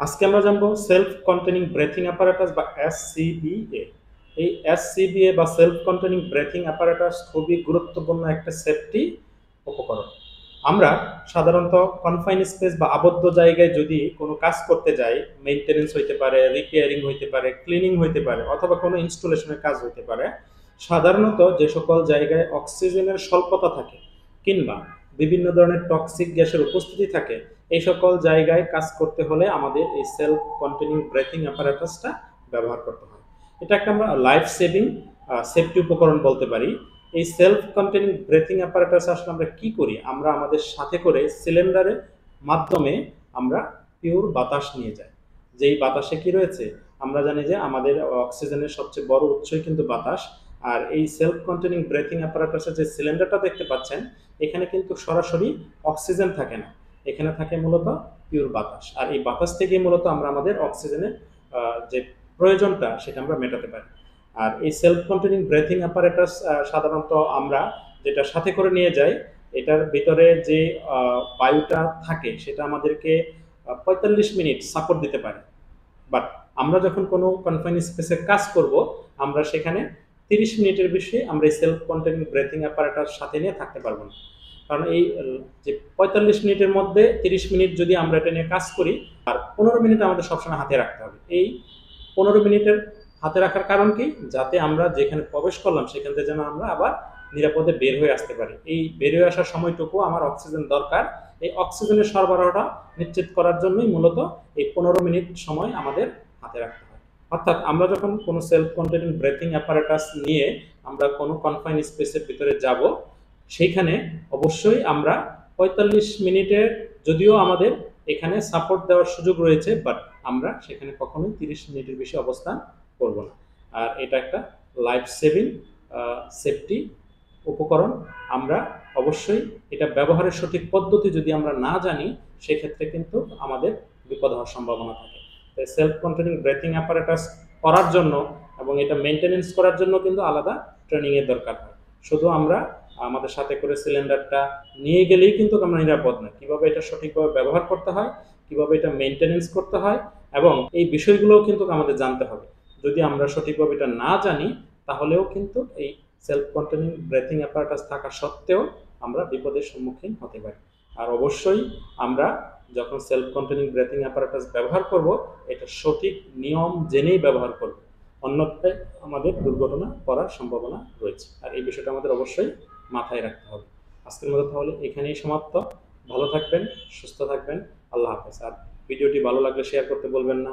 আজকে আমরা জানবো সেলফ কন্টেনিং ব্রেথিং অ্যাপারেটাস বা এসসিবিএ। এই এসসিবিএ বা সেলফ কন্টেনিং ব্রেথিং অ্যাপারেটাস খুবই গুরুত্বপূর্ণ একটা সেফটি উপকরণ। আমরা সাধারণত কনফাইন স্পেস বা আবদ্ধ জায়গায় যদি কোনো কাজ করতে যাই, মেইনটেনেন্স হইতে পারে, রিপেয়ারিং হইতে পারে, ক্লিনিং হইতে পারে, অথবা কোনো ইনস্টলেশনের কাজ হইতে পারে, সাধারণত যে সকল জায়গায় অক্সিজেনের স্বল্পতা থাকে কিংবা বিভিন্ন ধরনের টক্সিক গ্যাসের উপস্থিতি থাকে, এই সকল জায়গায় কাজ করতে হলে আমাদের এই সেলফ কন্টেনিং ব্রেথিং অ্যাপারেটাসটা ব্যবহার করতে হয়। এটা একটা আমরা লাইফ সেভিং সেফটি উপকরণ বলতে পারি। এই সেলফ কন্টেনিং ব্রেথিং অ্যাপারেটাস আসলে আমরা কি করি, আমরা আমাদের সাথে করে সিলিন্ডারের মাধ্যমে আমরা পিওর বাতাস নিয়ে যাই। যেই বাতাসে কি রয়েছে, আমরা জানি যে আমাদের অক্সিজেনের সবচেয়ে বড় উৎসই কিন্তু বাতাস। আর এই সেলফ কন্টেনিং ব্রেথিং অ্যাপারেটাসের যে সিলিন্ডারটা দেখতে পাচ্ছেন, এখানে কিন্তু সরাসরি অক্সিজেন থাকে না, এখানে থাকে মূলত পিওর বাতাস। আর এই বাতাস থেকে মূলত আমরা আমাদের অক্সিজেনের যে প্রয়োজনটা সেটা আমরা মেটাতে পারি। আর এই সেলফ কন্টেনিং ব্রেথিং অ্যাপারেটাস সাধারণত আমরা যেটা সাথে করে নিয়ে যাই, এটার ভিতরে যে বায়ুটা থাকে সেটা আমাদেরকে 45 মিনিট সাপোর্ট দিতে পারে। বাট আমরা যখন কোনো কনফাইন স্পেসে কাজ করব, আমরা সেখানে 30 মিনিটের বেশি আমরা এই সেলফ কন্টেনিং ব্রেথিং অ্যাপারেটাস সাথে নিয়ে থাকতে পারবো না। কারণ এই যে 45 মিনিটের মধ্যে 30 মিনিট যদি আমরা এটা নিয়ে কাজ করি, আর 15 মিনিট আমাদের সবসময় হাতে রাখতে হবে। এই 15 মিনিটের হাতে রাখার কারণ কি, যাতে আমরা যেখানে প্রবেশ করলাম সেখান থেকে যেন আমরা আবার নিরাপদে বের হয়ে আসতে পারি। এই বের হয়ে আসার সময়টুকু আমার অক্সিজেন দরকার। এই অক্সিজেনের সরবরাহটা নিশ্চিত করার জন্যই মূলত এই 15 মিনিট সময় আমাদের হাতে রাখতে হয়। অর্থাৎ আমরা যখন কোনো সেলফ কন্টেনিং ব্রেথিং অ্যাপারেটাস নিয়ে আমরা কোনো কনফাইন স্পেসের ভিতরে যাব, সেইখানে অবশ্যই আমরা 45 মিনিটের, যদিও আমাদের এখানে সাপোর্ট দেওয়ার সুযোগ রয়েছে, বাট আমরা সেখানে কখনোই 30 মিনিটের বেশি অবস্থান করব না। আর এটা একটা লাইফ সেভিং সেফটি উপকরণ। আমরা অবশ্যই এটা ব্যবহারের সঠিক পদ্ধতি যদি আমরা না জানি, সেক্ষেত্রে কিন্তু আমাদের বিপদ হওয়ার সম্ভাবনা থাকে। তাই সেলফ কন্টেনিং ব্রেথিং অ্যাপারেটাস করার জন্য এবং এটা মেনটেনেন্স করার জন্য কিন্তু আলাদা ট্রেনিংয়ের দরকার হয়। শুধু আমরা আমাদের সাথে করে সিলিন্ডারটা নিয়ে গেলেই কিন্তু আমরা নিরাপদ না। কিভাবে এটা সঠিকভাবে ব্যবহার করতে হয়, কিভাবে এটা মেনটেনেন্স করতে হয়, এবং এই বিষয়গুলোও কিন্তু আমাদের জানতে হবে। যদি আমরা সঠিকভাবে এটা না জানি, তাহলেও কিন্তু এই সেলফ কন্টেনিং ব্রেথিং অ্যাপারেটাস থাকা সত্ত্বেও আমরা বিপদের সম্মুখীন হতে পারি। আর অবশ্যই আমরা যখন সেলফ কন্টেনিং ব্রেথিং অ্যাপারেটাস ব্যবহার করব, এটা সঠিক নিয়ম জেনেই ব্যবহার করব, অন্যথায় আমাদের দুর্ঘটনা করার সম্ভাবনা রয়েছে। আর এই বিষয়টা আমাদের অবশ্যই মাথায় রাখতে হবে। আজকের মতো তাহলে এখানেই সমাপ্ত। ভালো থাকবেন, সুস্থ থাকবেন। আল্লাহ হাফেজ। আর ভিডিওটি ভালো লাগলে শেয়ার করতে বলবেন না।